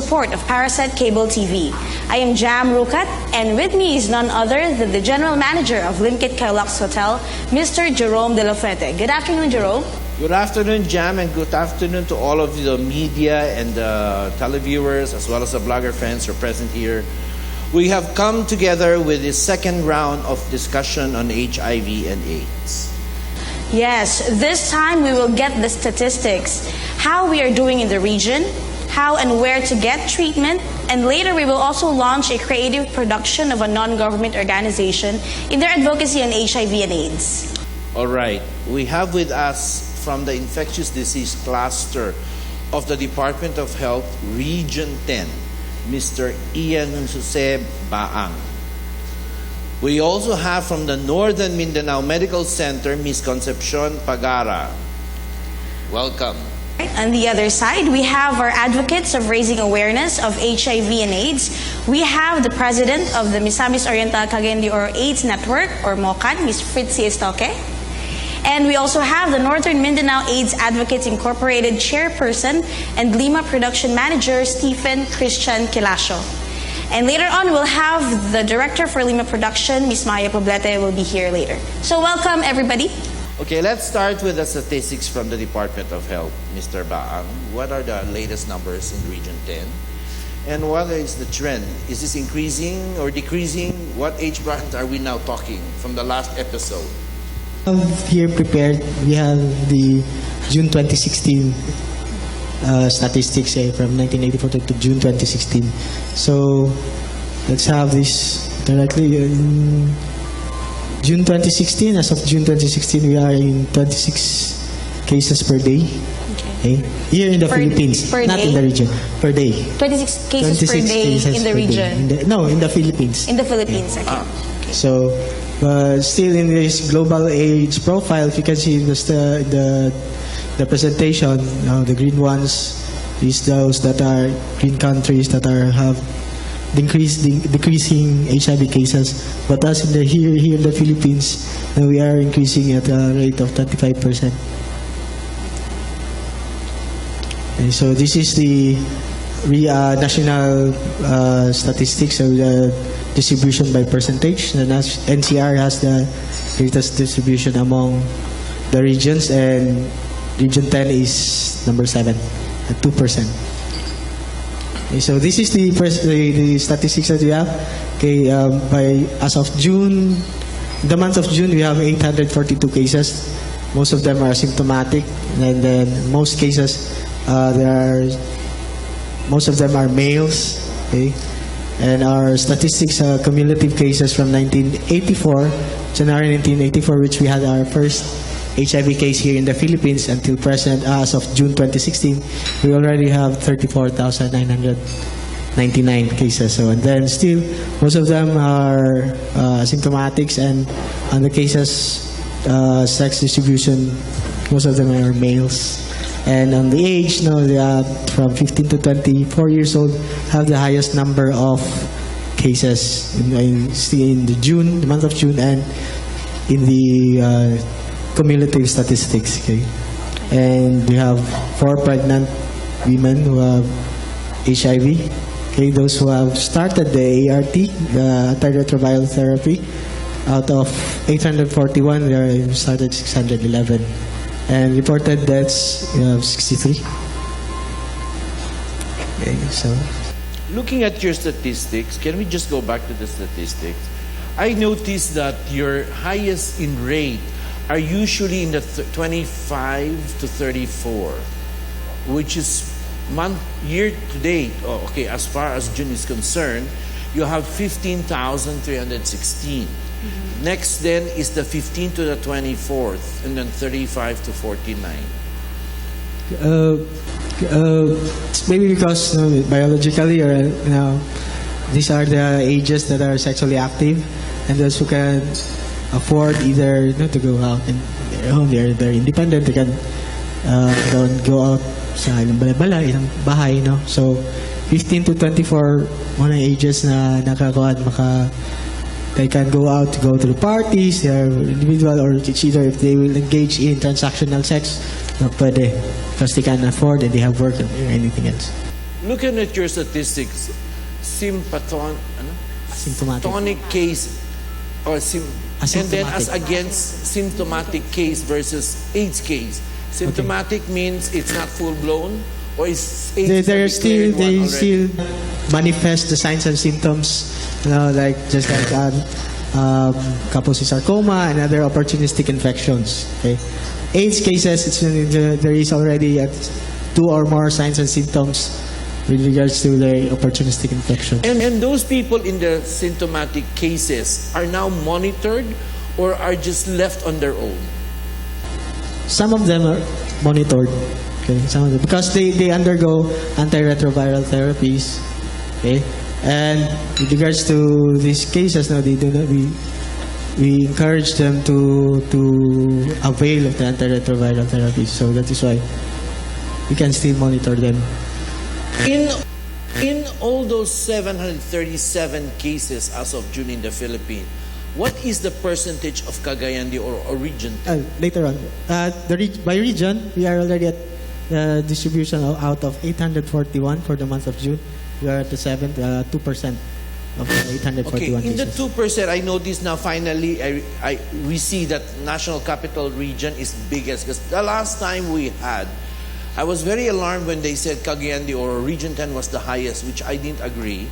support of Parasite Cable TV. I am Jam Rukat, and with me is none other than the General Manager of Limkit Kailux Hotel, Mr. Jerome De La Fuente. Good afternoon, Jerome. Good afternoon, Jam, and good afternoon to all of the media and the televiewers, as well as the blogger friends who are present here. We have come together with the second round of discussion on HIV and AIDS. Yes, this time we will get the statistics, how we are doing in the region, how and where to get treatment, and later we will also launch a creative production of a non-government organization in their advocacy on HIV and AIDS. All right, we have with us from the infectious disease cluster of the Department of Health, Region 10, Mr. Ian Jose Baang. We also have from the Northern Mindanao Medical Center, Ms. Concepcion Pagara. Welcome. On the other side, we have our advocates of raising awareness of HIV and AIDS. We have the president of the Misamis Oriental Cagayan de Oro AIDS Network, or MOCAN, Ms. Fritzy Estoque. And we also have the Northern Mindanao AIDS Advocates Incorporated chairperson and Lima production manager, Stephen Christian Kilasio. And later on, we'll have the director for Lima production, Ms. Maya Poblete, will be here later. So welcome, everybody. Okay, let's start with the statistics from the Department of Health. Mr. Baang, what are the latest numbers in Region 10? And what is the trend? Is this increasing or decreasing? What age bracket are we now talking from the last episode? Here prepared, we have the June 2016 statistics from 1984 to June 2016. So let's have this directly. In June 2016, as of June 2016, we are in 26 cases per day. Okay. Here in the Philippines, not in the region, per day. 26 cases per day in the region? In the Philippines. In the Philippines, okay. Okay. So, still in this global AIDS profile, if you can see the presentation, the green ones is those that are green countries that have decreasing HIV cases. But us in here in the Philippines, we are increasing at a rate of 35%. And so this is the national statistics of the distribution by percentage. The NCR has the greatest distribution among the regions, and Region 10 is number 7 at 2%. Okay, so this is the statistics that we have. Okay, as of June, the month of June, we have 842 cases. Most of them are symptomatic, and then most cases, most of them are males. Okay. And our statistics, cumulative cases from 1984, January 1984, which we had our first HIV case here in the Philippines, until present, as of June 2016, we already have 34,999 cases. So, and then still, most of them are asymptomatics, and on the cases, sex distribution, most of them are males. And on the age, they are from 15 to 24 years old, have the highest number of cases in the month of June, and in the cumulative statistics. Okay, and we have 4 pregnant women who have HIV. Okay, those who have started the ART, the antiretroviral therapy, out of 841, they started 611. And reported deaths, 63. Okay, so looking at your statistics, can we just go back to the statistics? I noticed that your highest in rate are usually in the 25 to 34, which is year to date. Oh, okay, as far as June is concerned, you have 15,316. Next then is the 15 to the 24th, and then 35 to 49. Maybe because biologically, or these are the ages that are sexually active, and those who can afford either to go out and they're independent. They can don't go out sa ilang balay-balay, ilang bahay, So 15 to 24 mga ages na they can go out to go to the parties, they are individual, or it's either if they will engage in transactional sex, pwede, because they can afford and they have work or anything else. looking at your statistics, Symptomatic. tonic case or and then as against symptomatic case versus AIDS case. Symptomatic means it's not full blown, or is AIDS They already? still manifest the signs and symptoms, like just like Kaposi sarcoma and other opportunistic infections. Okay, AIDS cases, there is already 2 or more signs and symptoms with regards to the opportunistic infection. And those people in the symptomatic cases are now monitored or are just left on their own? Some of them are monitored. Okay, some of them, because they undergo antiretroviral therapies. Okay, and with regards to these cases, now we encourage them to avail of the antiretroviral therapies. So that is why we can still monitor them. In all those 737 cases as of June in the Philippines, what is the percentage of Cagayan de Oro or region? Later on, by region, we are already at the distribution out of 841 for the month of June. We are at the 2% of the 841 Okay, in the cases. 2%, I notice now finally we see that National Capital Region is biggest, because the last time we had, I was very alarmed when they said Cagayan de Oro Region 10 was the highest, which I didn't agree.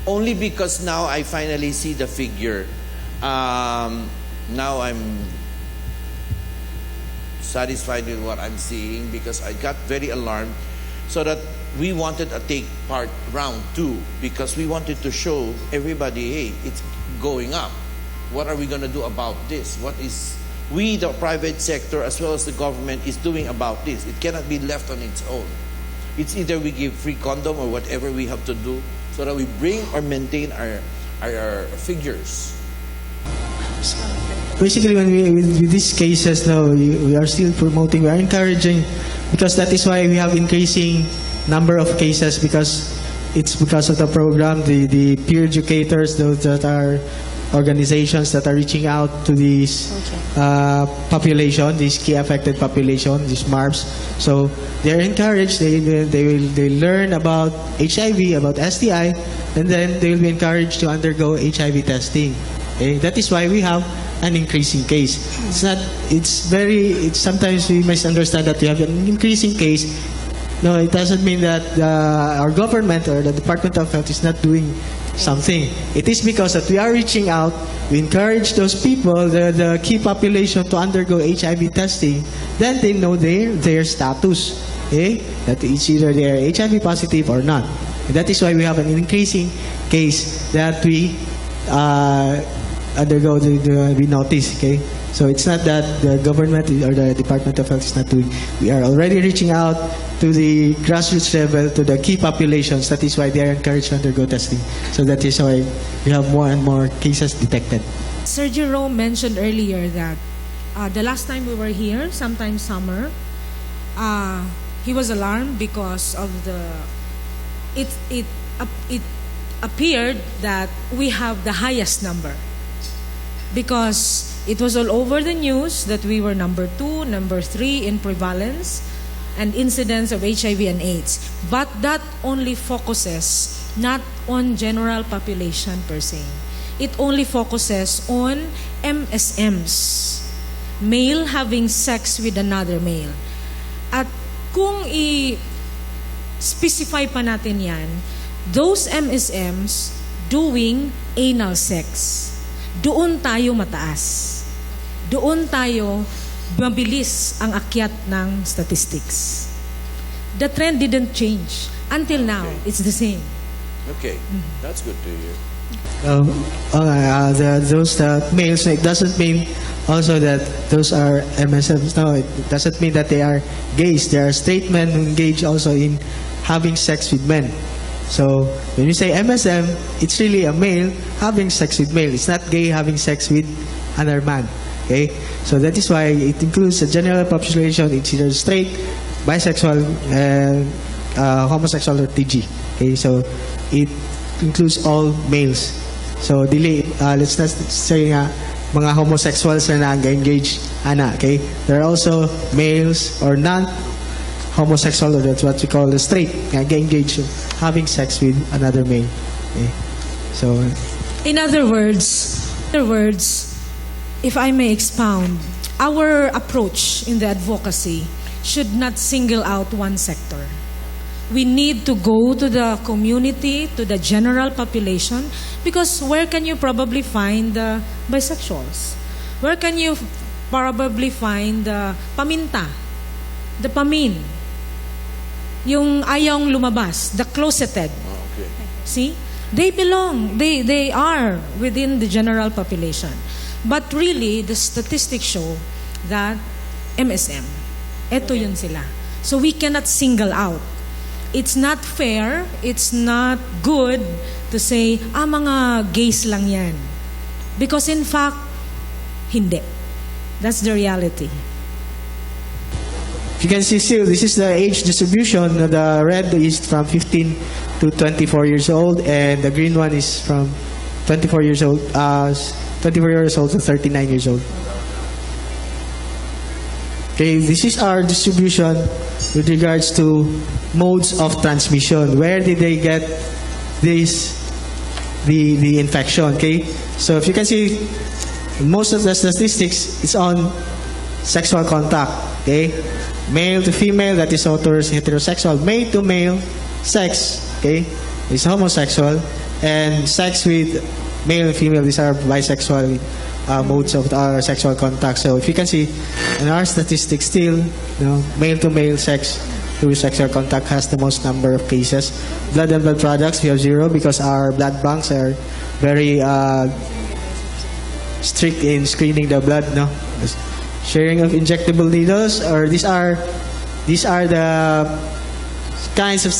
Only because now I finally see the figure. Now I'm satisfied with what I'm seeing, because I got very alarmed, so that we wanted to take part round 2, because we wanted to show everybody, hey, it's going up. What are we going to do about this? What is we, the private sector, as well as the government, is doing about this? It cannot be left on its own. It's either we give free condom or whatever we have to do, so that we bring or maintain our figures. Basically, with these cases now, we are still promoting, we are encouraging, because that is why we have increasing number of cases, because it's because of the program, the peer educators, those that are organizations that are reaching out to these population, this key affected population, these MARPs. So they're encouraged, they learn about HIV, about STI, and then they will be encouraged to undergo HIV testing. Okay? That is why we have an increasing case. It's sometimes we misunderstand that we have an increasing case. No, it doesn't mean that our government or the Department of Health is not doing something. It is because that we are reaching out, we encourage those people, the key population, to undergo HIV testing. Then they know their status. Okay? That it's either they are HIV positive or not. And that is why we have an increasing case that we undergo, we notice. Okay? So it's not that the government or the Department of Health is not doing. We are already reaching out to the grassroots level, to the key populations. That is why they are encouraged to undergo testing. So that is why we have more and more cases detected. Sir Jerome mentioned earlier that the last time we were here, sometime summer, he was alarmed because of it appeared that we have the highest number, because it was all over the news that we were number 2, number 3 in prevalence and incidence of HIV and AIDS. But that only focuses not on general population per se. It only focuses on MSMs, male having sex with another male. At kung i-specify pa natin yan, those MSMs doing anal sex, doon tayo mataas. Doon tayo mabilis ang akyat ng statistics. The trend didn't change. Until now, it's the same. Okay, that's good to hear. Those males, it doesn't mean also that those are MSMs. No, it doesn't mean that they are gays. There are straight men who engage also in having sex with men. So when you say MSM, it's really a male having sex with male. It's not gay having sex with another man. Okay, so that is why it includes the general population. It's either straight, bisexual, homosexual, or TG. Okay, so it includes all males. So let's not say mga homosexuals na engage okay. There are also males or non-homosexual, or that's what we call the straight, engage having sex with another male. Okay? So, In other words, if I may expound, our approach in the advocacy should not single out one sector. We need to go to the community, to the general population, because where can you probably find the bisexuals? Where can you probably find the paminta, the pamin, yung ayong lumabas, the closeted? Okay. See? They belong. They are within the general population. But really, the statistics show that MSM, eto yun sila. So we cannot single out. It's not fair, it's not good to say, mga gays lang yan. Because in fact, hindi. That's the reality. you can see still, this is the age distribution. The red is from 15 to 24 years old, and the green one is from 24 years old to 39 years old. Okay, this is our distribution with regards to modes of transmission. Where did they get this, the infection? Okay, so if you can see, most of the statistics is on sexual contact. Okay, male to female, that is heterosexual. Male to male, sex, okay, is homosexual, and sex with male and female, these are bisexual modes of our sexual contact. So if you can see, in our statistics still, male to male sex through sexual contact has the most number of cases. Blood and blood products, we have 0 because our blood banks are very strict in screening the blood. Sharing of injectable needles, or these are the kinds of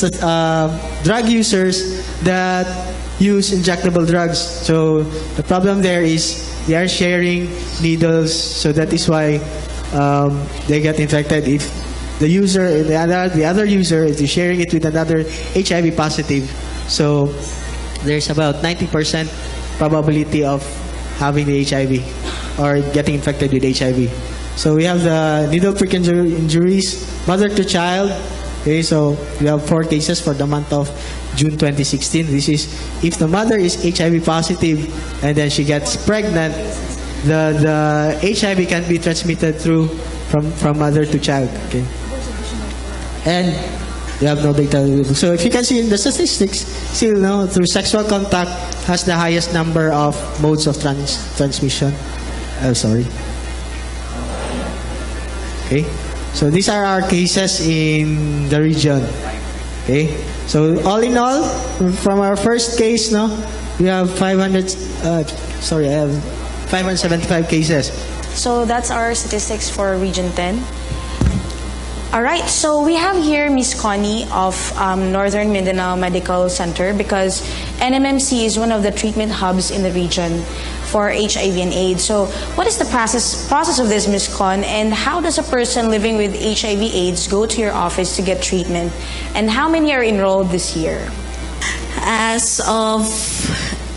drug users that use injectable drugs. So the problem there is they are sharing needles, so that is why they get infected. If the user, the other user, is sharing it with another HIV positive, so there's about 90% probability of having the HIV or getting infected with HIV. So we have the needle prick injuries, mother to child. Okay, so we have 4 cases for the month of June 2016. This is if the mother is HIV positive and then she gets pregnant, the HIV can be transmitted from mother to child. Okay, and we have no data. So if you can see in the statistics, still through sexual contact has the highest number of modes of transmission. Sorry. Okay, so these are our cases in the region. Okay, so all in all, from our first case, we have 575 cases. So that's our statistics for Region 10. All right, so we have here Miss Connie of Northern Mindanao Medical Center, because NMMC is one of the treatment hubs in the region for HIV and AIDS. So what is the process of this, Miss Con, and how does a person living with HIV/AIDS go to your office to get treatment? And how many are enrolled this year? As of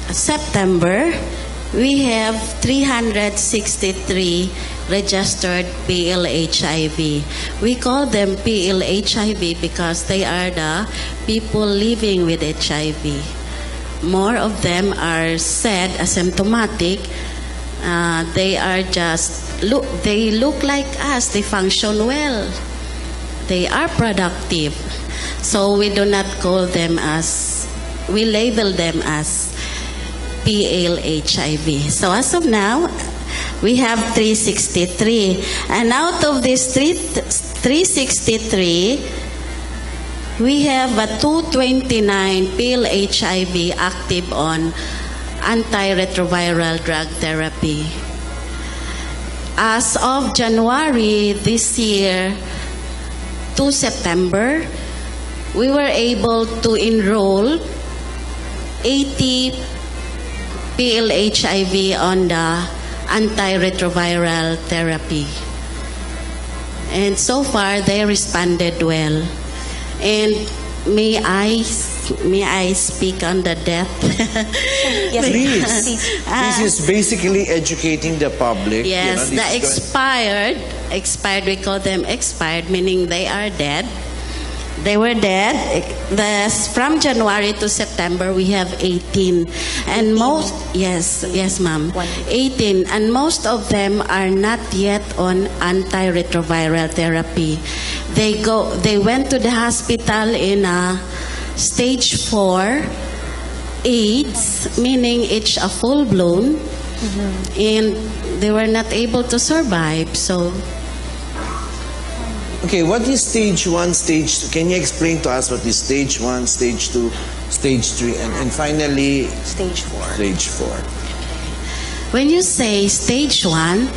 September, we have 363 registered PLHIV. We call them PLHIV because they are the people living with HIV. More of them are said asymptomatic. They are they look like us. They function well. They are productive. So we do not call them we label them as PLHIV. So as of now, we have 363. And out of these 363, we have 229 PLHIV active on antiretroviral drug therapy. As of January this year to September, we were able to enroll 80 PLHIV on the antiretroviral therapy. And so far, they responded well. And may I speak on the death? Yes, Please. This is basically educating the public. Yes, the expired, we call them expired, meaning they are dead. They were dead. From January to September, we have 18. And most, yes, ma'am. 18. And most of them are not yet on antiretroviral therapy. They went to the hospital in a stage 4 AIDS, meaning it's a full-blown, and they were not able to survive. So, Okay, what is stage 1, stage 2? Can you explain to us what is stage 1, stage 2, stage 3, and finally Stage 4. stage 4? when you say stage 1,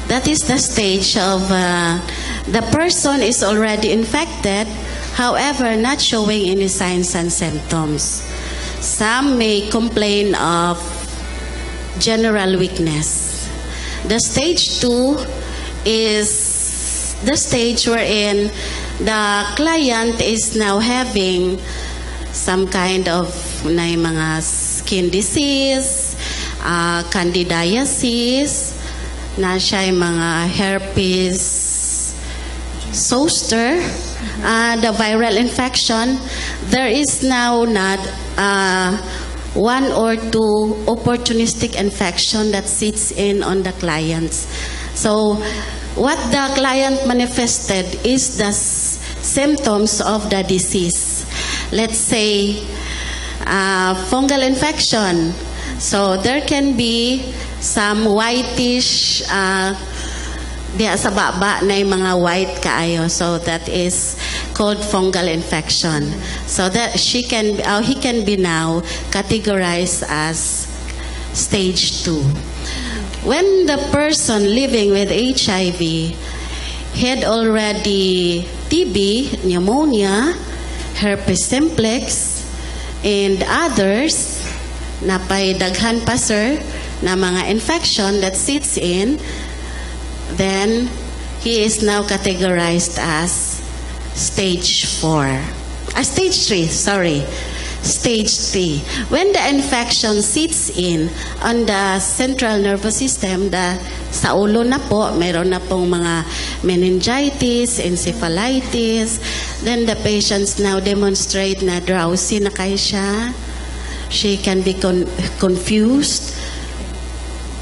that is the stage of the person is already infected, however, not showing any signs and symptoms. Some may complain of general weakness. The stage 2 is the stage wherein the client is now having some kind of mga skin disease, candidiasis, na siya mga herpes zoster, the viral infection. There is now not one or two opportunistic infection that sits in on the clients. So, what the client manifested is the symptoms of the disease. Let's say, fungal infection. So, there can be some whitish, diya sa baba na yung mga white kaayo. So, that is called fungal infection. So, that he can be now categorized as stage 2. When the person living with HIV had already TB, pneumonia, herpes simplex, and others, na pay daghan pa sir, na mga infection that sits in, then he is now categorized as stage 4. Stage 3, sorry. Stage 3. When the infection sits in on the central nervous system, sa ulo na po, meron na pong mga meningitis, encephalitis, then the patients now demonstrate na drowsy na kayo siya. She can be confused.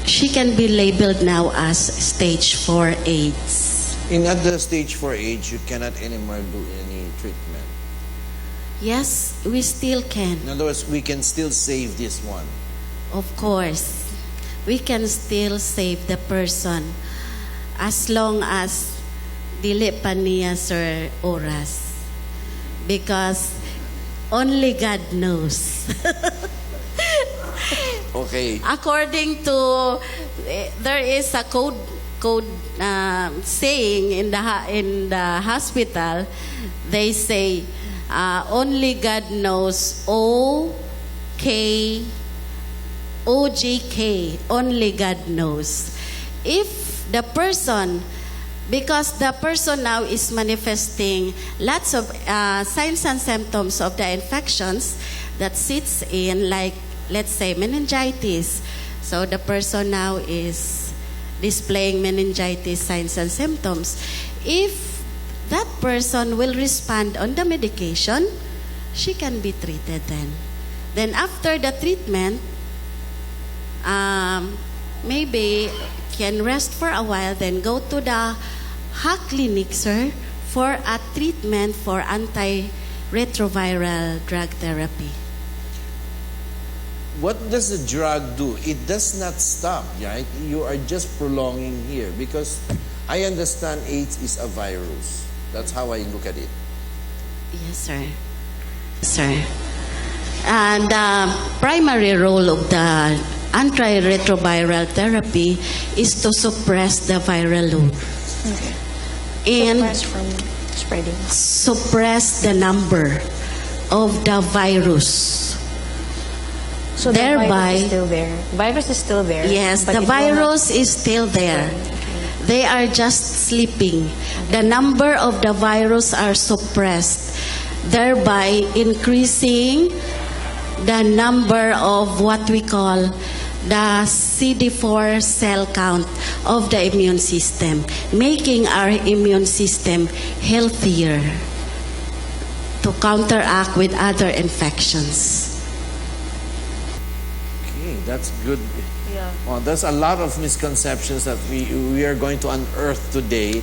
She can be labeled now as stage 4 AIDS. In other stage 4 AIDS, you cannot anymore do any treatment. Yes, we still can. In other words, we can still save this one. Of course, we can still save the person as long as dili pa niya sir oras. Because only God knows. Okay. According to, there is a code saying in the hospital, they say, only God knows OGK, only God knows. If the person, because the person now is manifesting lots of signs and symptoms of the infections that sits in, like, let's say, meningitis. So the person now is displaying meningitis signs and symptoms. If that person will respond on the medication, she can be treated then. Then after the treatment, maybe can rest for a while, then go to the clinic, sir, for a treatment for antiretroviral drug therapy. What does the drug do? It does not stop, right? You are just prolonging here because I understand AIDS is a virus. That's how I look at it. Yes, sir. Sir. And the primary role of the antiretroviral therapy is to suppress the viral load. Okay. And Suppress from spreading. suppress the number of the virus. So the Thereby- virus is still there. Virus is still there. Yes, but the it will not- virus is still there. They are just sleeping. The number of the virus are suppressed, thereby increasing the number of what we call the CD4 cell count of the immune system, making our immune system healthier. to counteract with other infections. Okay, that's good. Yeah. Well, there's a lot of misconceptions that we are going to unearth today,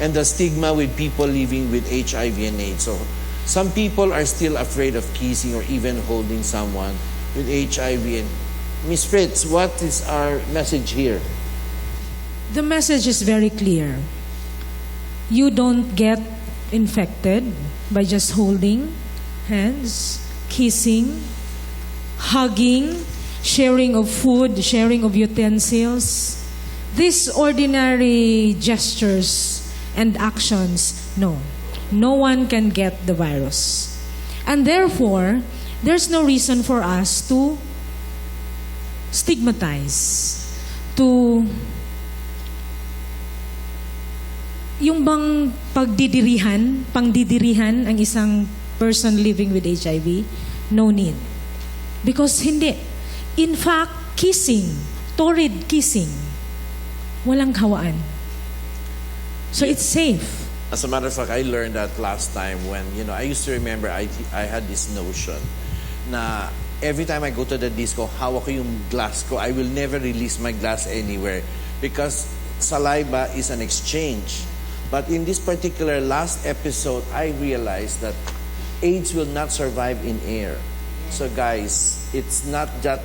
and the stigma with people living with HIV and AIDS. So some people are still afraid of kissing or even holding someone with HIV. And Ms. Fritz, what is our message here? The message is very clear. You don't get infected by just holding hands, kissing, hugging, sharing of food, sharing of utensils. These ordinary gestures and actions, no. No one can get the virus. And therefore, there's no reason for us to stigmatize, to yung bang pangdidirihan ang isang person living with HIV, no need. Because hindi. In fact, kissing, torrid kissing, walang hawaan. So it's safe. As a matter of fact, I learned that last time when, I used to remember I had this notion na every time I go to the disco, hawak ko yung glass ko. I will never release my glass anywhere because saliva is an exchange. But in this particular last episode, I realized that AIDS will not survive in air. So guys, it's not just,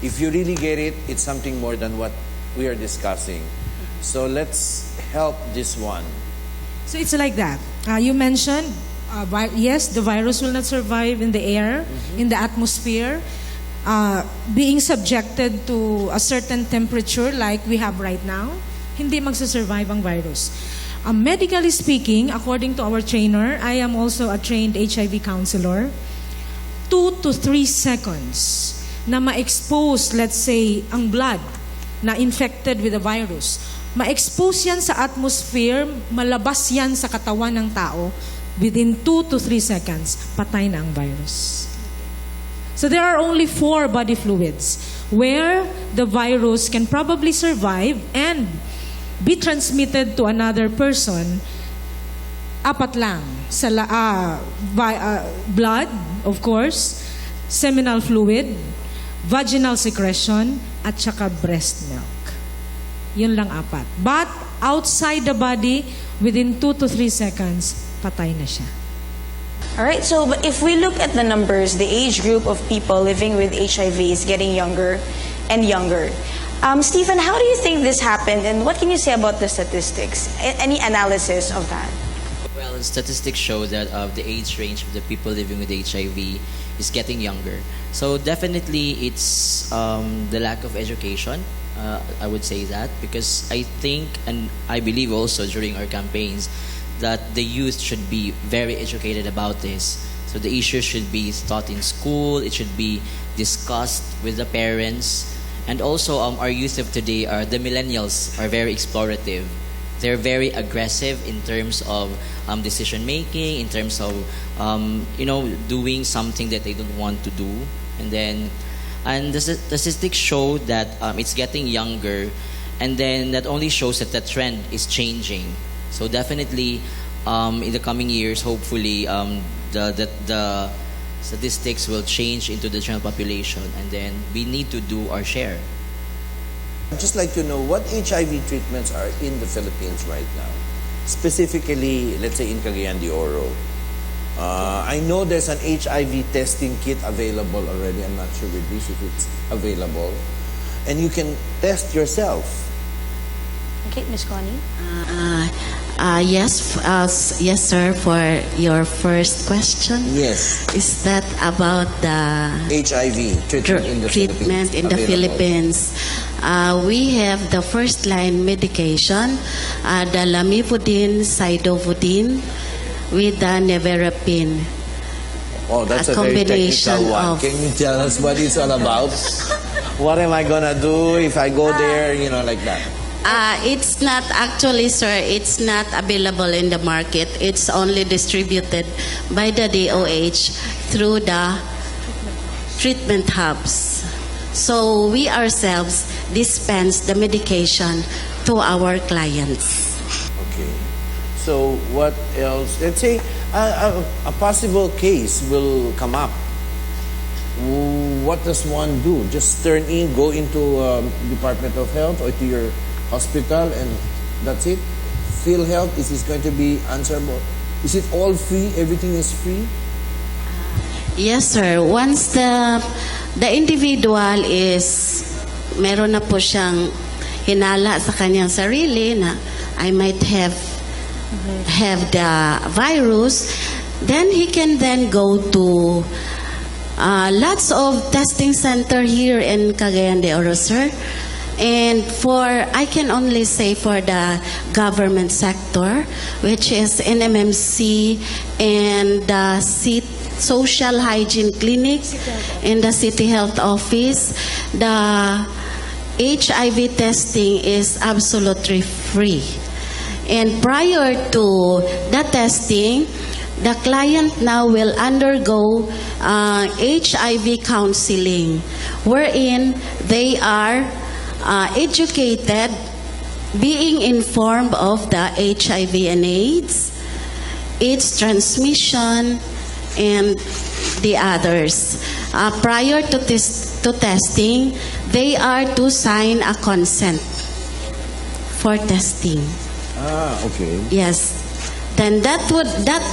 if you really get it, it's something more than what we are discussing. So let's help this one. So it's like that. You mentioned, yes, the virus will not survive in the air, in the atmosphere, being subjected to a certain temperature like we have right now, hindi magsasurvive ang virus. Medically speaking, according to our trainer, I am also a trained HIV counselor, 2 to 3 seconds na ma-expose, let's say, ang blood na infected with the virus, ma-expose yan sa atmosphere, malabas yan sa katawan ng tao, within 2 to 3 seconds, patay na ang virus. So there are only 4 body fluids where the virus can probably survive and be transmitted to another person. 4 lang. Blood, of course, seminal fluid, vaginal secretion, at saka breast milk. Yun lang 4. But outside the body, within 2 to 3 seconds, patay na siya. Alright, so but if we look at the numbers, the age group of people living with HIV is getting younger and younger. Stephen, how do you think this happened, and what can you say about the statistics? Any analysis of that? Well, statistics show that the age range of the people living with HIV is getting younger. So definitely it's the lack of education, I would say that, because I think and I believe also during our campaigns that the youth should be very educated about this. So the issue should be taught in school, it should be discussed with the parents, and also our youth of today, the millennials, are very explorative. They're very aggressive in terms of decision making, in terms of doing something that they don't want to do, and the statistics show that it's getting younger, and then that only shows that the trend is changing. So definitely, in the coming years, hopefully, the statistics will change into the general population, and then we need to do our share. I'd just like to know what HIV treatments are in the Philippines right now. Specifically, let's say in Cagayan de Oro. I know there's an HIV testing kit available already. I'm not sure with this if it's available. And you can test yourself. Okay, Ms. Connie? Yes, sir, for your first question. Yes. Is that about the HIV treatment in the Philippines. We have the first line medication, the lamivudine, sidovudine, with the nevirapine. Oh, that's A a very technical combination one. of- Can you tell us what it's all about? What am I gonna do if I go there, like that? It's not actually, sir, it's not available in the market. It's only distributed by the DOH through the treatment hubs. So we ourselves dispense the medication to our clients. Okay. So what else? Let's say a possible case will come up. What does one do? Just turn in, go into Department of Health or to your hospital, and that's it? PhilHealth, is this going to be answerable? Is it all free? Everything is free? Yes, sir. Once the individual is, meron na po siyang hinala sa kanyang sarili na I might have the virus, then he can then go to lots of testing center here in Cagayan de Oro, sir. And I can only say for the government sector, which is NMMC and the social hygiene clinic in the city health office, the HIV testing is absolutely free. And prior to the testing, the client now will undergo HIV counseling, wherein they are educated, being informed of the HIV and AIDS transmission, and the others. Prior to testing, they are to sign a consent for testing. Okay. Yes. Then that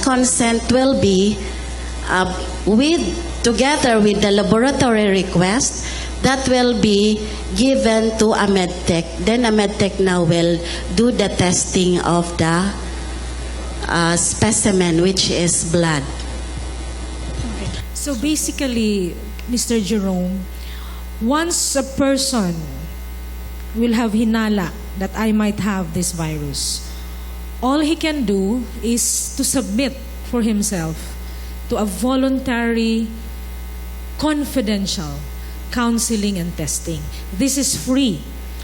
consent will be together with the laboratory request that will be given to a medtech. Then a medtech now will do the testing of the specimen, which is blood. So basically, Mr. Jerome, once a person will have hinala that I might have this virus, all he can do is to submit for himself to a voluntary, confidential counseling and testing. This is free.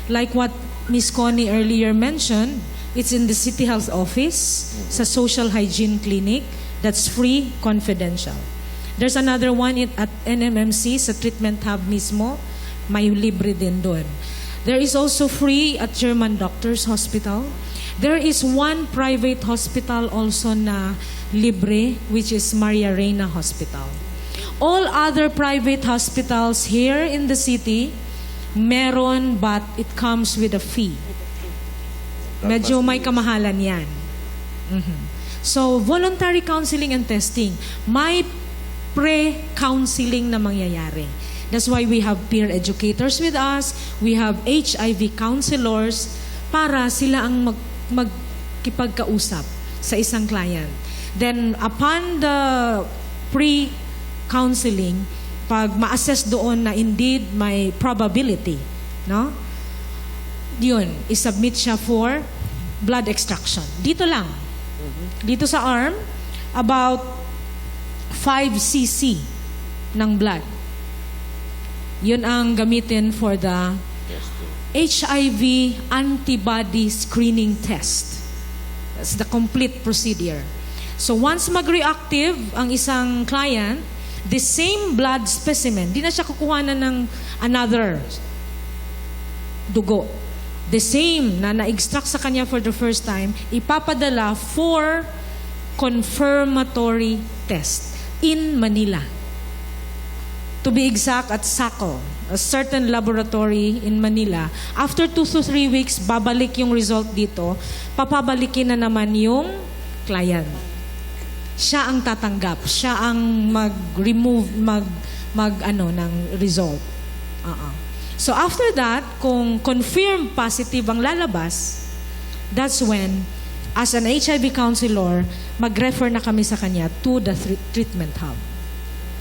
Like what Ms. Connie earlier mentioned, it's in the City Health Office, sa Social Hygiene Clinic. That's free, confidential. There's another one at NMMC, sa treatment hub mismo, may libre din doon. There is also free at German Doctors Hospital. There is one private hospital also na libre, which is Maria Reina Hospital. All other private hospitals here in the city, meron, but it comes with a fee. Medyo may kamahalan yan. So, voluntary counseling and testing. May pre-counseling na mangyayari. That's why we have peer educators with us. We have HIV counselors para sila ang magkipagkausap sa isang client. Then, upon the pre-counseling, pag ma-assess doon na indeed may probability, no? Yun, isubmit siya for blood extraction. Dito lang. Dito sa arm, about 5 cc ng blood. Yun ang gamitin for the HIV antibody screening test. That's the complete procedure. So once mag-reactive ang isang client, the same blood specimen, di na siya kukuha na ng another dugo. The same na na-extract sa kanya for the first time, ipapadala for confirmatory test in Manila. To be exact, at SACO, a certain laboratory in Manila. After 2 to 3 weeks, babalik yung result dito, papabalikin na naman yung client. Siya ang tatanggap, siya ang mag-remove, ng result. So after that, kung confirmed positive ang lalabas, that's when, as an HIV counselor, mag-refer na kami sa kanya to the treatment hub.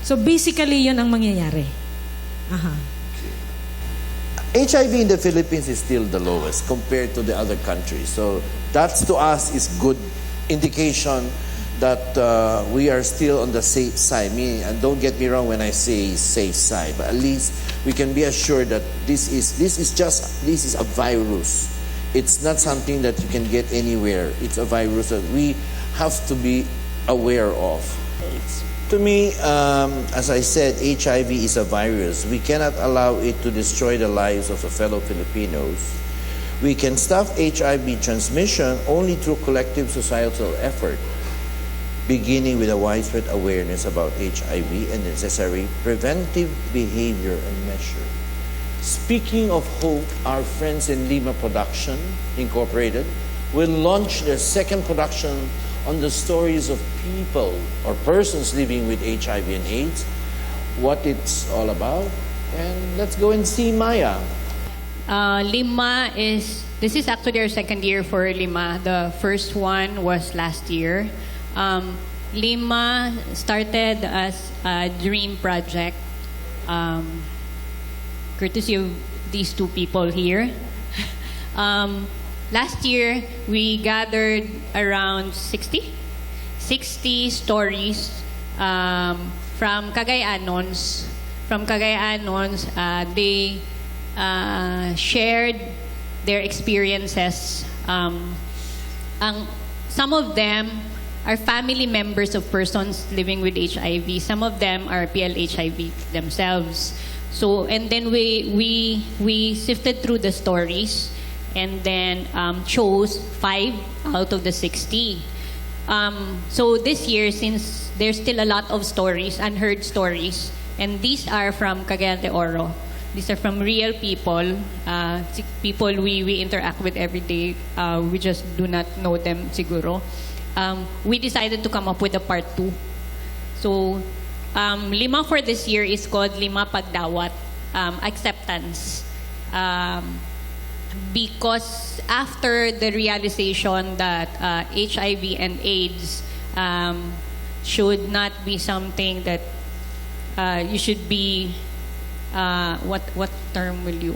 So basically, yun ang mangyayari. HIV in the Philippines is still the lowest compared to the other countries. So that's to us is good indication that we are still on the safe side. And don't get me wrong when I say safe side, but at least we can be assured that this is a virus. It's not something that you can get anywhere. It's a virus that we have to be aware of. To me, as I said, HIV is a virus. We cannot allow it to destroy the lives of the fellow Filipinos. We can stop HIV transmission only through collective societal effort, beginning with a widespread awareness about HIV and necessary preventive behavior and measure. Speaking of hope, our friends in Lima Production Incorporated will launch their second production on the stories of people or persons living with HIV and AIDS, what it's all about. And let's go and see Maya. This is actually our second year for Lima. The first one was last year. Lima started as a dream project, courtesy of these two people here. Last year, we gathered around 60 stories from Cagayanons. They shared their experiences. Some of them are family members of persons living with HIV. Some of them are PLHIV themselves. So, and then we sifted through the stories and then chose 5 out of the 60. So this year, since there's still a lot of stories, unheard stories, and these are from Cagayan de Oro. These are from real people, people we interact with every day. We just do not know them siguro. We decided to come up with a part 2. So, Lima for this year is called Lima Pagdawat, acceptance. Because after the realization that HIV and AIDS should not be something that you should be, what term will you,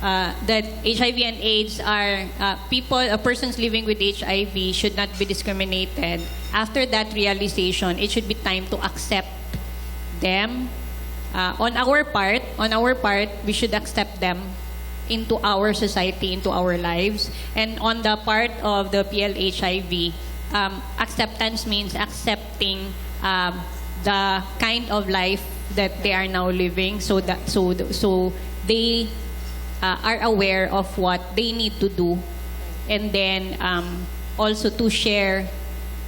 that HIV and AIDS are persons living with HIV should not be discriminated. After that realization, it should be time to accept them. On our part, we should accept them into our society, into our lives. And on the part of the PLHIV, acceptance means accepting the kind of life that they are now living, so they are aware of what they need to do, and then also to share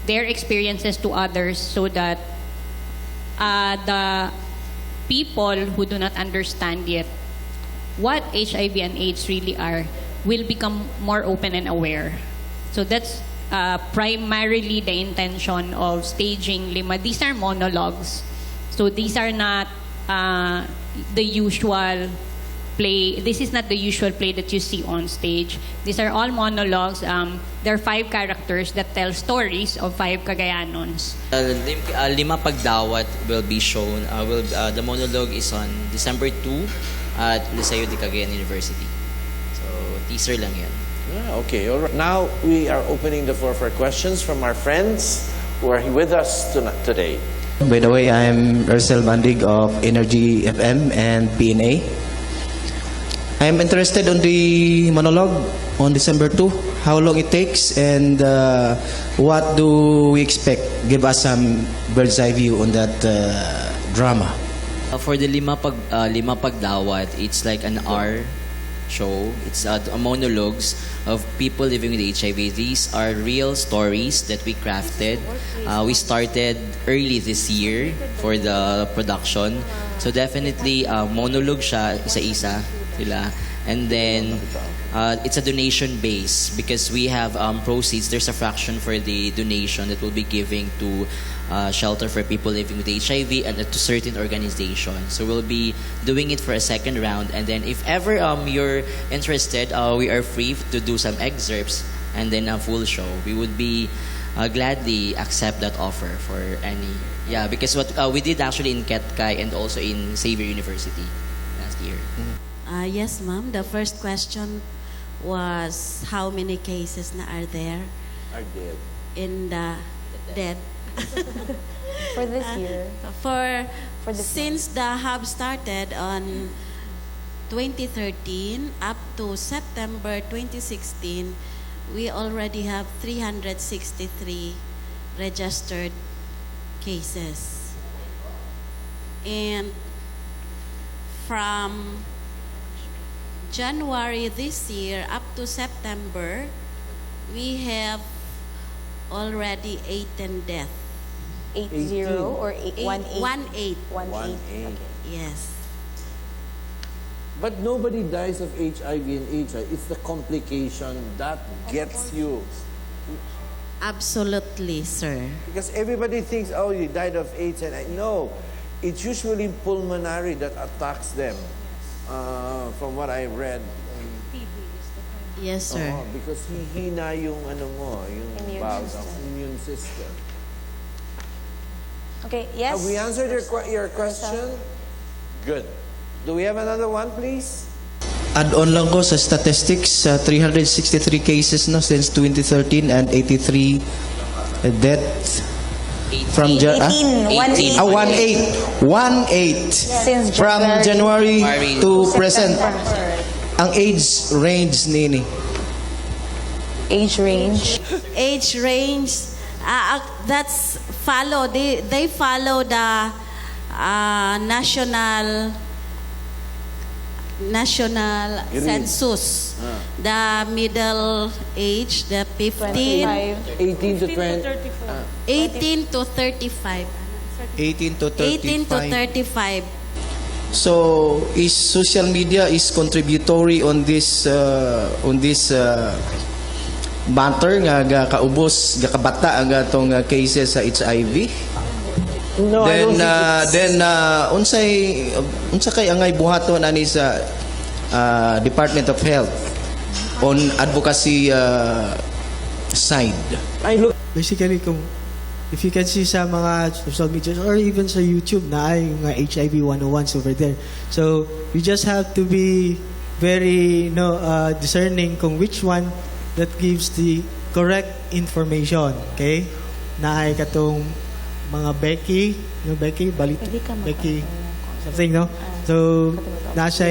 their experiences to others, so that the people who do not understand yet what HIV and AIDS really are will become more open and aware. So that's primarily the intention of staging Lima. These are monologues. So these are not the usual play. This is not the usual play that you see on stage. These are all monologues. There are 5 characters that tell stories of 5 Cagayanons. Lima Pagdawat will be shown. The monologue is on December 2 at Liceo de Cagayan University. So, teaser lang yan. Okay, all right. Now, we are opening the floor for questions from our friends who are with us today. By the way, I'm Ursel Bandig of Energy FM and PNA. I'm interested on the monologue on December 2, how long it takes, and what do we expect? Give us some bird's eye view on that drama. For the Lima Pagdawat, it's like an hour show. It's monologues of people living with HIV. These are real stories that we crafted. We started early this year for the production. So definitely, monologue siya, isa-isa sila. And then, it's a donation base because we have proceeds. There's a fraction for the donation that we'll be giving to shelter for people living with HIV and to certain organizations. So we'll be doing it for a second round. And then if ever you're interested, we are free to do some excerpts and then a full show. We would be gladly accept that offer for any. Yeah, because what we did actually in Ketkay and also in Xavier University last year. Yes, ma'am. The first question was how many cases na are there? Are dead. In the dead. For this year. Since the hub started on 2013 up to September 2016, we already have 363 registered cases. And from January this year up to September, we have already 18 deaths. 80 or 18? 18. 18. Yes. But nobody dies of HIV and AIDS. It's the complication that gets you. Absolutely, sir. Because everybody thinks, oh, you died of AIDS and AIDS. No, it's usually pulmonary that attacks them. From what I read. Yes, sir. Because hihina yung Immune valve, system. immune system. Okay, yes? Have we answered your question? Good. Do we have another one, please? Add-on lang ko sa statistics, 363 cases no since 2013 and 83 deaths from 18. 18. 18 Since from January to present. September. Ang age range nini. Age range? Age range, that's follow. They follow the national census. The middle age, the 15, 18 to 20. 18 to 35. 18 to 18 to 35. 35. So, is social media is contributory on this matter nga kaubos gakabata ang atong cases sa HIV? No, I don't think unsa kay angay buhaton ani sa Department of Health on advocacy side? I look. Basically, if you can see sa mga social media or even sa YouTube na ay yung HIV 101s over there. So, you just have to be very discerning kung which one that gives the correct information. Okay? Na ay katong mga Becky, Becky, something, no? So, nasa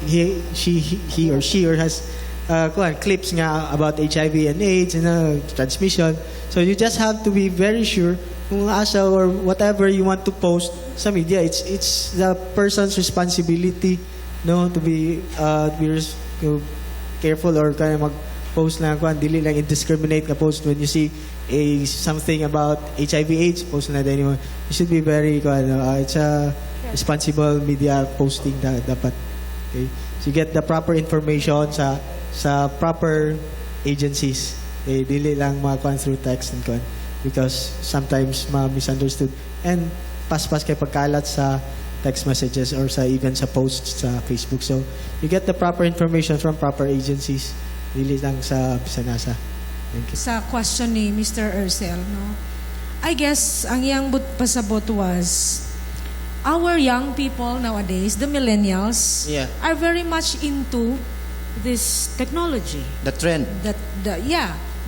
he or she has clips nga about HIV and AIDS and transmission. So you just have to be very sure kung asa or whatever you want to post sa media. It's the person's responsibility, no, to be careful or kaya mag-post lang dili lang indiscriminate ka post when you see something about HIV/AIDS, post na din mo. You should be very it's a responsible media posting dapat. Okay, so you get the proper information sa proper agencies. Dili lang makakuan through text and kuan because sometimes misunderstood and paspas kay pagkalat sa text messages or even sa posts sa Facebook. So you get the proper information from proper agencies, dili lang sa nasa. Thank you. Sa question ni Mr. Urcel, no? I guess ang iyang pasabot was our young people nowadays, the millennials, are very much into this technology. The trend.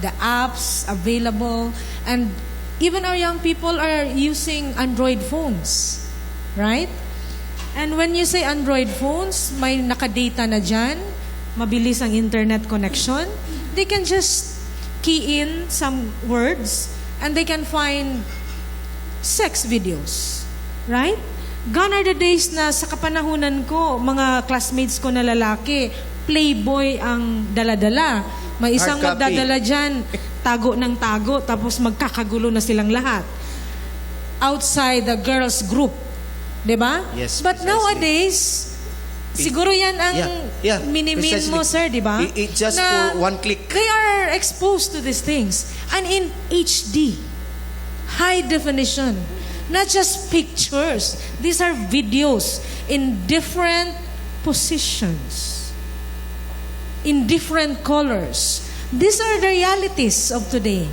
The apps available, and even our young people are using Android phones, right? And when you say Android phones, may nakadata na dyan, mabilis ang internet connection, they can just key in some words and they can find sex videos, right? Gone are the days na sa kapanahunan ko, mga classmates ko na lalaki, Playboy ang dala-dala. May isang Hard copy. magdadala dyan, tago ng tago, tapos magkakagulo na silang lahat. Outside the girls group. Diba? Yes, But precisely. nowadays, siguro yan ang minimin mo, precisely. sir, diba? It just Na for one click. They are exposed to these things. And in HD, high definition. Not just pictures. These are videos in different positions, in different colors. These are the realities of today.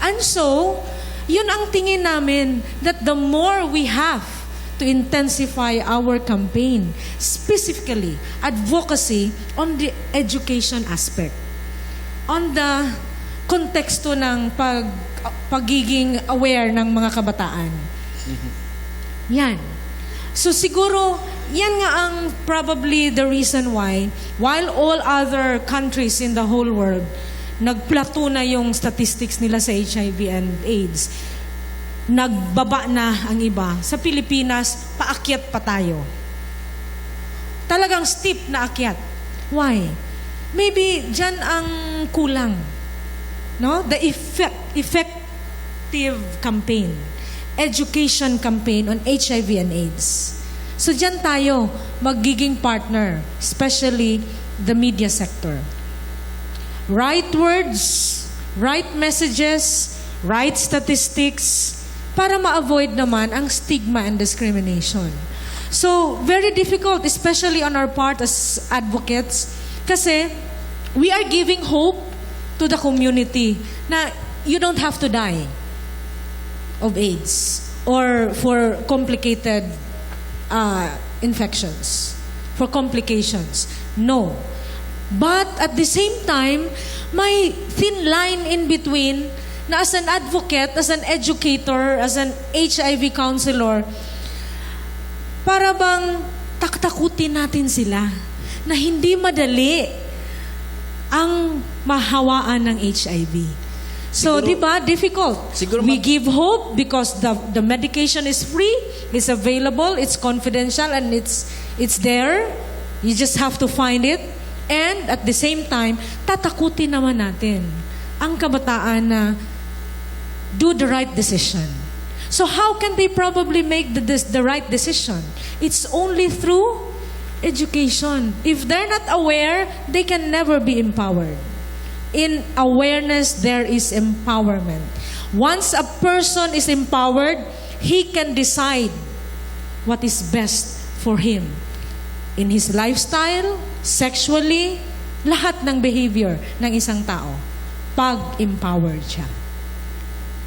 And so, yun ang tingin namin that the more we have to intensify our campaign, specifically advocacy on the education aspect, on the konteksto ng pagiging aware ng mga kabataan. Yan. So siguro, yan nga ang probably the reason why, while all other countries in the whole world, nagplato na yung statistics nila sa HIV and AIDS, nagbaba na ang iba. Sa Pilipinas, paakyat pa tayo. Talagang steep na akyat. Why? Maybe dyan ang kulang. No? The effective campaign, education campaign on HIV and AIDS. So dyan tayo magiging partner, especially the media sector. Right words, right messages, right statistics, para ma-avoid naman ang stigma and discrimination. So, very difficult, especially on our part as advocates, kasi we are giving hope to the community na you don't have to die of AIDS or for complicated infections, for complications. No. But at the same time, may thin line in between na as an advocate, as an educator, as an HIV counselor, para bang taktakutin natin sila na hindi madali ang mahawaan ng HIV. So, di ba, difficult. We give hope because the medication is free, it's available, it's confidential, and it's there. You just have to find it. And at the same time, tatakutin naman natin ang kabataan na do the right decision. So how can they probably make the right decision? It's only through education. If they're not aware, they can never be empowered. In awareness, there is empowerment. Once a person is empowered, he can decide what is best for him. In his lifestyle, sexually, lahat ng behavior ng isang tao, pag-empowered siya.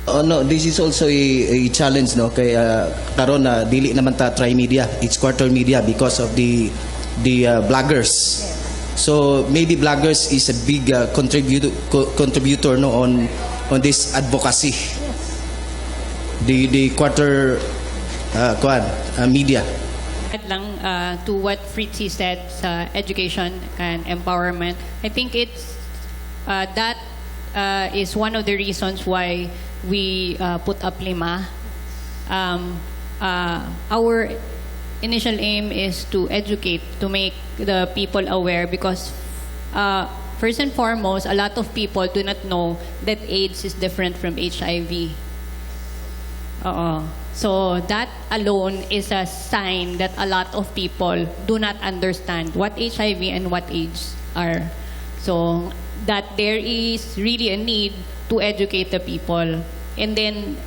No, this is also a challenge, no, kay karon na dili naman ta tri-media, it's quarter media because of the bloggers. So maybe bloggers is a big contributor no on this advocacy. The quarter media. Lang to what Fritzy said sa education and empowerment, I think it's that is one of the reasons why we put up Lima. Our initial aim is to educate, to make the people aware, because first and foremost, a lot of people do not know that AIDS is different from HIV. So that alone is a sign that a lot of people do not understand what HIV and what AIDS are. So that there is really a need to educate the people. And then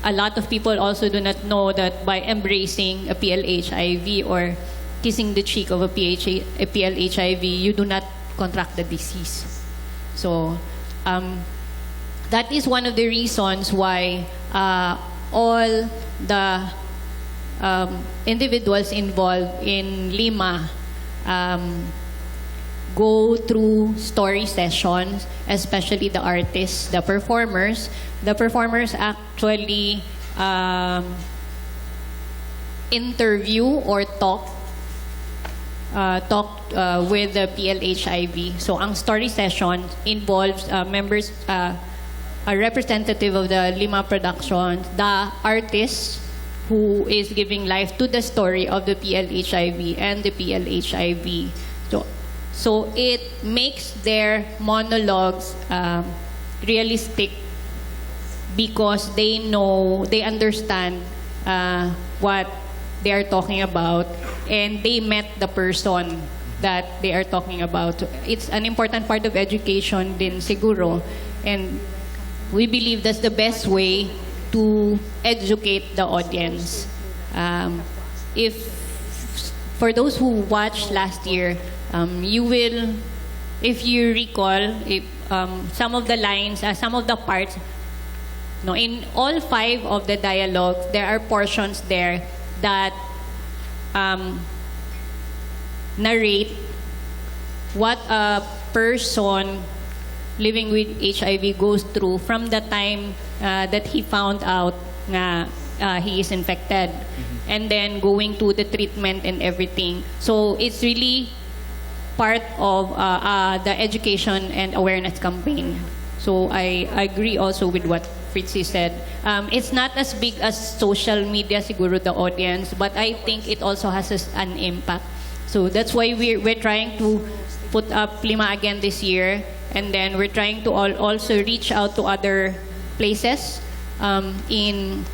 a lot of people also do not know that by embracing a PLHIV or kissing the cheek of a PLHIV, you do not contract the disease. So that is one of the reasons why all the individuals involved in Lima go through story sessions, especially the artists, the performers. The performers actually interview or talk with the PLHIV. So, ang story session involves members, a representative of the Lima production, the artist who is giving life to the story of the PLHIV and the PLHIV. So it makes their monologues realistic because they know, they understand what they are talking about, and they met the person that they are talking about. It's an important part of education din siguro, and we believe that's the best way to educate the audience. If for those who watched last year, you will, if you recall, some of the lines, some of the parts, no, in all 5 of the dialogues, there are portions there that narrate what a person living with HIV goes through from the time that he found out nga he is infected, and then going to the treatment and everything. So it's really part of the education and awareness campaign. So I agree also with what Fritzy said. It's not as big as social media, siguro, the audience, but I think it also has an impact. So that's why we're trying to put up Lima again this year, and then we're trying to also reach out to other places in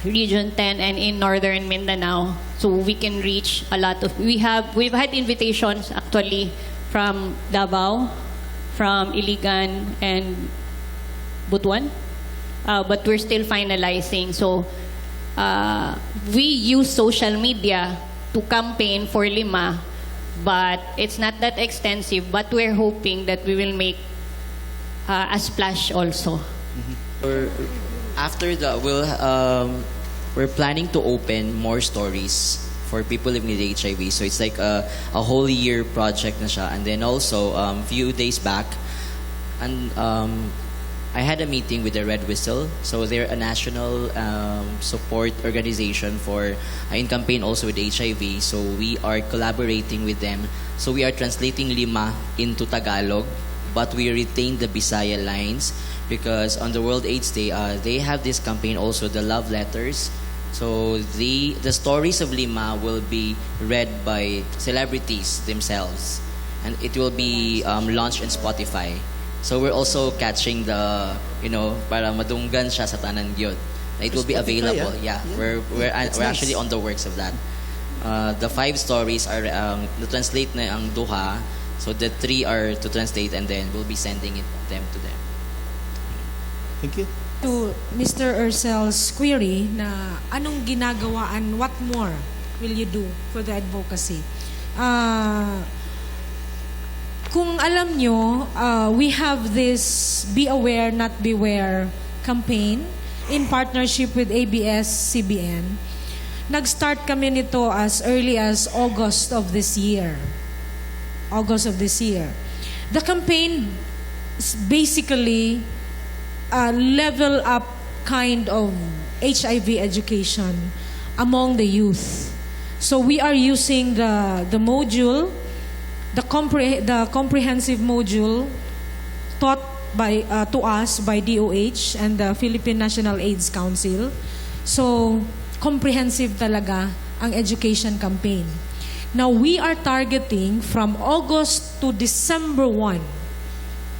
Region 10 and in Northern Mindanao, so we can reach a lot of. We've had invitations actually from Davao, from Iligan and Butuan, but we're still finalizing. So we use social media to campaign for Lima, but it's not that extensive. But we're hoping that we will make a splash also. Or after that, we're planning to open more stories for people living with HIV. So it's like a whole year project na siya. And then also, few days back, and I had a meeting with the Red Whistle. So they're a national support organization for in campaign also with HIV. So we are collaborating with them. So we are translating Lima into Tagalog, but we retain the Bisaya lines because on the World AIDS Day, they have this campaign also, the love letters. So the stories of Lima will be read by celebrities themselves, and it will be launched on Spotify. So we're also catching the, para madunggan siya sa tanan gyud. It will be available. Yeah, we're actually on the works of that. The 5 stories are na-translate na ang duha. So the 3 are to translate, and then we'll be sending them to them. Thank you. To Mr. Urcel's query na anong ginagawaan, what more will you do for the advocacy? Kung alam nyo, we have this Be Aware, Not Beware campaign in partnership with ABS-CBN. Nag-start kami nito as early as August of this year. The campaign is basically a level up kind of HIV education among the youth. So we are using the module, the comprehensive module taught by to us by DOH and the Philippine National AIDS Council. So comprehensive talaga ang education campaign. Now we are targeting from August to December 1.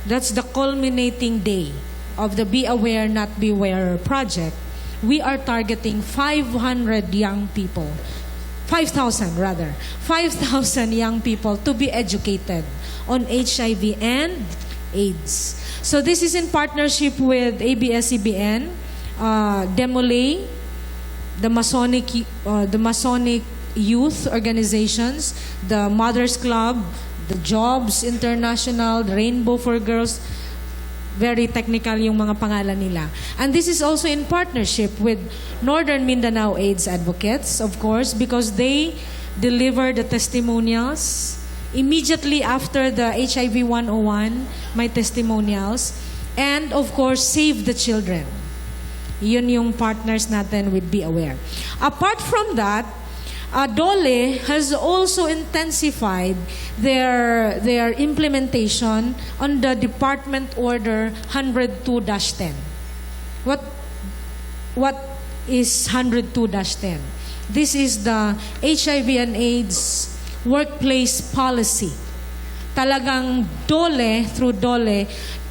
That's the culminating day of the Be Aware, Not Beware project. We are targeting 500 young people, 5,000 rather, 5,000 young people to be educated on HIV and AIDS. So this is in partnership with ABS-CBN, Demolay, the Masonic youth organizations, the Mothers Club, the Jobs International, the Rainbow for Girls. Very technical yung mga pangalan nila. And this is also in partnership with Northern Mindanao AIDS Advocates, of course, because they deliver the testimonials. Immediately after the HIV 101, my testimonials. And of course, Save the Children. Yun yung partners natin with Be Aware. Apart from that, DOLE has also intensified their implementation on the Department Order 102-10. What is 102-10? This is the HIV and AIDS workplace policy. Talagang through DOLE,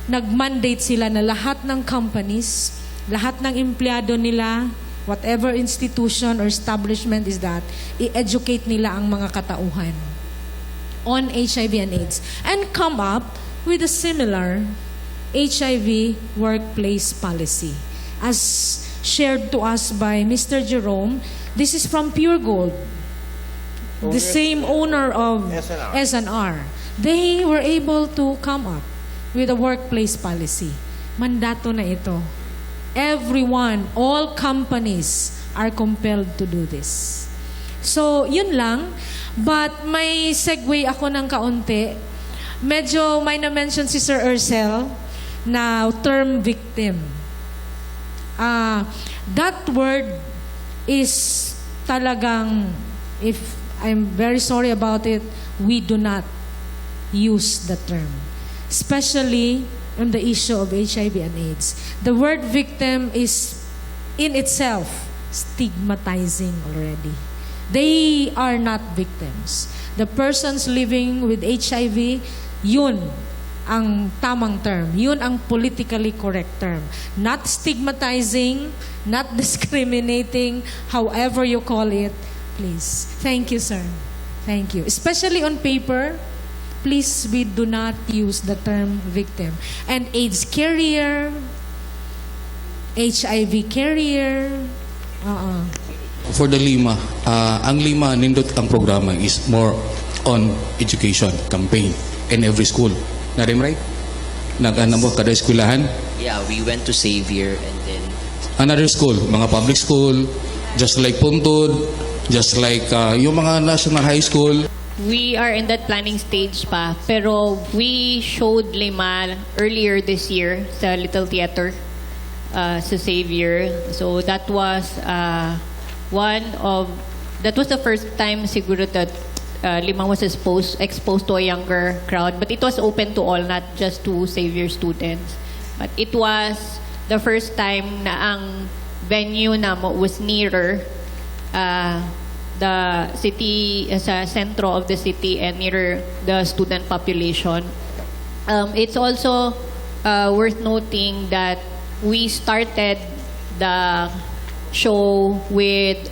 nag-mandate sila na lahat ng companies, lahat ng empleyado nila, whatever institution or establishment is that, i-educate nila ang mga katauhan on HIV and AIDS and come up with a similar HIV workplace policy. As shared to us by Mr. Jerome, this is from Pure Gold, the same owner of SNR. They were able to come up with a workplace policy. Mandato na ito. Everyone, all companies are compelled to do this. So, yun lang. But may segue ako ng kaunti. Medyo may na-mention si Sir Urcel na term victim. That word is talagang, if I'm very sorry about it, we do not use the term. Especially on the issue of HIV and AIDS. The word victim is in itself stigmatizing already. They are not victims. The persons living with HIV, Yun ang tamang term. Yun ang politically correct term. Not stigmatizing, not discriminating, however you call it. Please. Thank you, sir. Thank you. Especially on paper, please, we do not use the term victim. And AIDS carrier, HIV carrier, For the Lima, ang Lima nindot ang programa is more on education campaign in every school. Narim right? Nag-ano mo kada eskwelahan? Yeah, we went to Xavier and then Another school, mga public school, just like Puntod, just like yung mga national high school. we are in that planning stage pa. Pero we showed Lima earlier this year sa Little Theater sa Xavier. So that was that was the first time siguro that Lima was exposed to a younger crowd. But it was open to all, not just to Xavier students. But it was the first time na ang venue na was nearer the city, sa centro of the city and nearer the student population. It's also worth noting that we started the show with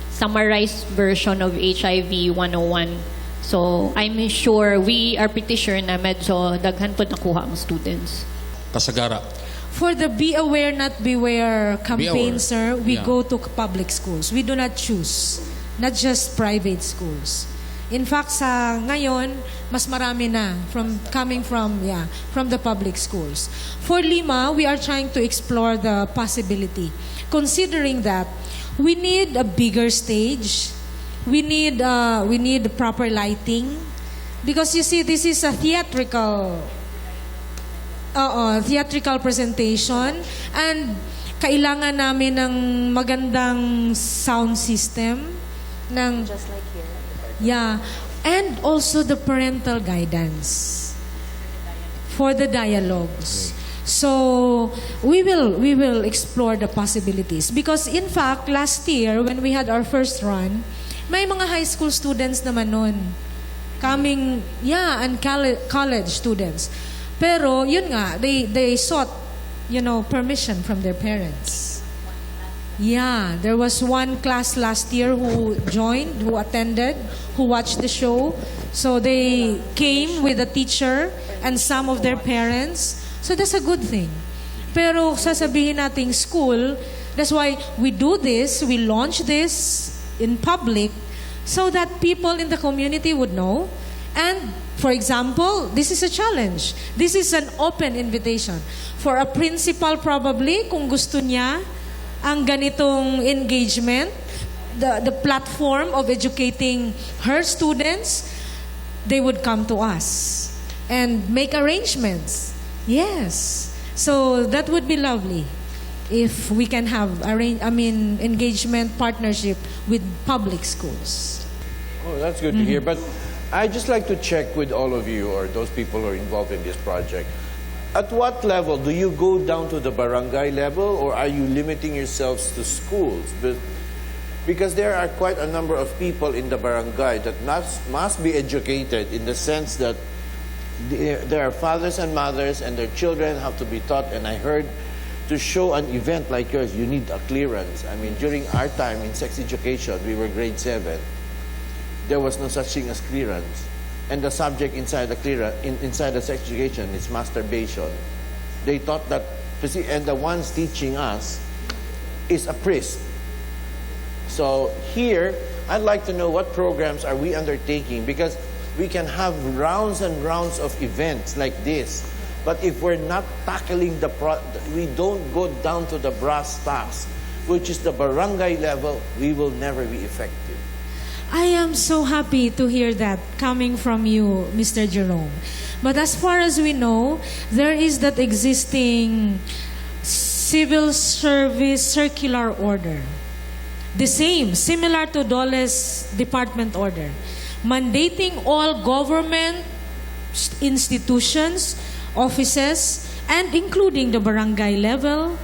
summarized version of HIV 101. So I'm sure, we are pretty sure na medyo daghan po nakuha ang students. Kasagara. For the Be Aware Not Beware campaign, Aware. sir, we Yeah. go to public schools. We do not choose, not just private schools. In fact, sa ngayon, mas marami na coming from the public schools. For Lima, we are trying to explore the possibility, considering that we need a bigger stage, we need proper lighting, because you see, this is a theatrical presentation, and kailangan namin ng magandang sound system ng Just like here. yeah, and also the parental guidance for the dialogues. So we will explore the possibilities, because in fact last year when we had our first run, may mga high school students naman nun coming, and college students. Pero yun nga, they sought, permission from their parents. Yeah, there was one class last year who joined, who attended, who watched the show. So they came with a teacher and some of their parents. So that's a good thing. Pero sasabihin nating school, that's why we do this, we launch this in public so that people in the community would know. And for example, this is a challenge. This is an open invitation. For a principal probably, kung gusto niya ang ganitong engagement, the platform of educating her students, they would come to us and make arrangements. Yes. So that would be lovely if we can have engagement partnership with public schools. Oh, that's good to hear. But I'd just like to check with all of you, or those people who are involved in this project. At what level? Do you go down to the barangay level, or are you limiting yourselves to schools? Because there are quite a number of people in the barangay that must be educated, in the sense that there are fathers and mothers and their children have to be taught. And I heard, to show an event like yours, you need a clearance. I mean, during our time in sex education, we were grade 7. There was no such thing as clearance. And the subject inside inside the sex education is masturbation. They thought that, and the ones teaching us is a priest. So here, I'd like to know what programs are we undertaking, because we can have rounds and rounds of events like this, but if we're not tackling we don't go down to the brass tacks, which is the barangay level, we will never be effective. I am so happy to hear that coming from you, Mr. Jerome. But as far as we know, there is that existing civil service circular order. The same, similar to Dole's department order, mandating all government institutions, offices, and including the barangay level,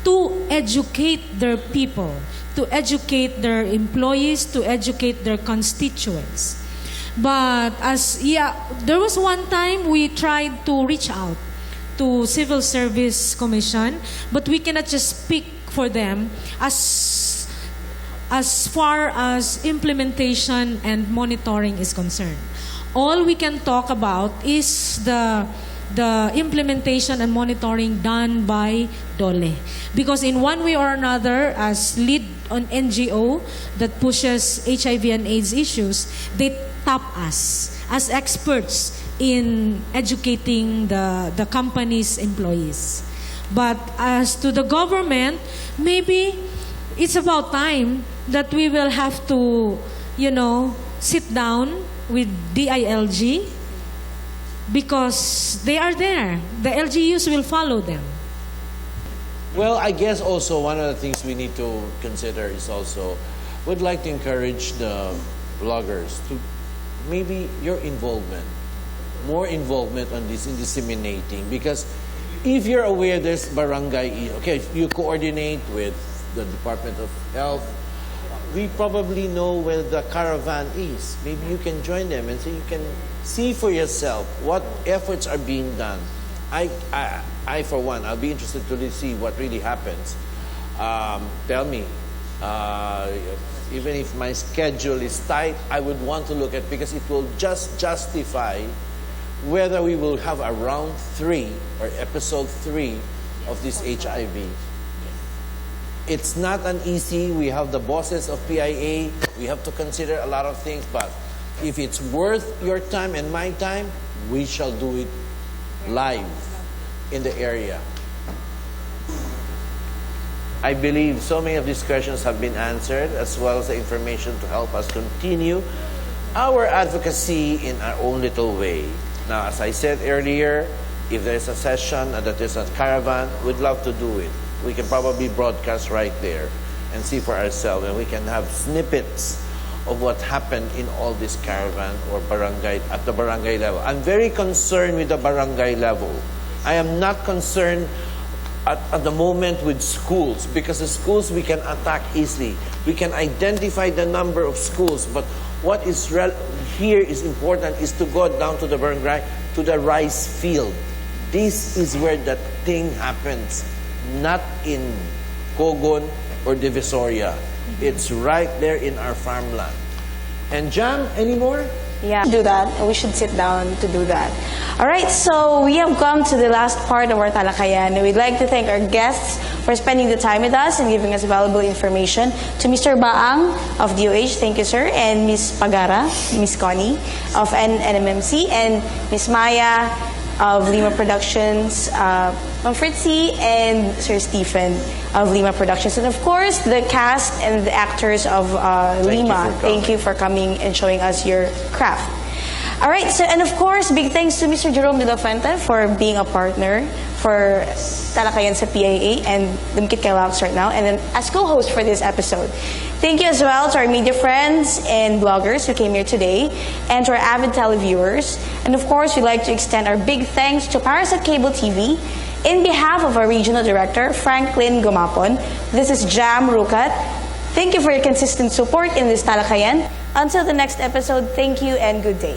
to educate their people, to educate their employees, to educate their constituents. But there was one time we tried to reach out to Civil Service Commission, but we cannot just speak for them as far as implementation and monitoring is concerned. All we can talk about is the implementation and monitoring done by DOLE. Because in one way or another, as lead on NGO that pushes HIV and AIDS issues, they tap us as experts in educating the company's employees. But as to the government, maybe it's about time that we will have to, sit down with DILG, because they are there. The LGUs will follow them. Well, I guess also one of the things we need to consider is also, would like to encourage the bloggers to maybe your involvement, more involvement on this in disseminating, because if you're aware there's barangay, okay, you coordinate with the Department of Health, we probably know where the caravan is. Maybe you can join them and so you can see for yourself what efforts are being done. I for one, I'll be interested to see what really happens. Tell me, even if my schedule is tight, I would want to look at, because it will just justify whether we will have a round 3 or episode 3 of this HIV. It's not an easy. We have the bosses of PIA. We have to consider a lot of things, but if it's worth your time and my time, we shall do it live in the area. I believe so many of these questions have been answered, as well as the information to help us continue our advocacy in our own little way. Now, as I said earlier, if there's a session and that there's a caravan, we'd love to do it. We can probably broadcast right there and see for ourselves, and we can have snippets of what happened in all this caravan or barangay, at the barangay level. I'm very concerned with the barangay level. I am not concerned at the moment with schools, because the schools we can attack easily. We can identify the number of schools, but what is here is important is to go down to the barangay, to the rice field. This is where that thing happens, not in Cogon or Divisoria. It's right there in our farmland. And Jam, any more? Yeah, do that. We should sit down to do that. All right, so we have come to the last part of our talakayan. We'd like to thank our guests for spending the time with us and giving us valuable information. To Mr. Baang of DOH, thank you, sir, and Ms. Pagara, Ms. Connie of NMMC, and Ms. Maya of Lima Productions, Ma'am Fritzy, and Sir Stephen of Lima Productions. And of course, the cast and the actors of Lima. Thank you for coming and showing us your craft. All right, so, and of course, big thanks to Mr. Jerome de la Fuente for being a partner for Talakayan sa PIA and Dumkit kay Laux right now, and then as co-host for this episode. Thank you as well to our media friends and bloggers who came here today, and to our avid televiewers. And of course, we'd like to extend our big thanks to Parasat Cable TV. In behalf of our regional director, Franklin Gumapon, this is Jam Rukat. Thank you for your consistent support in this Talakayan. Until the next episode, thank you and good day.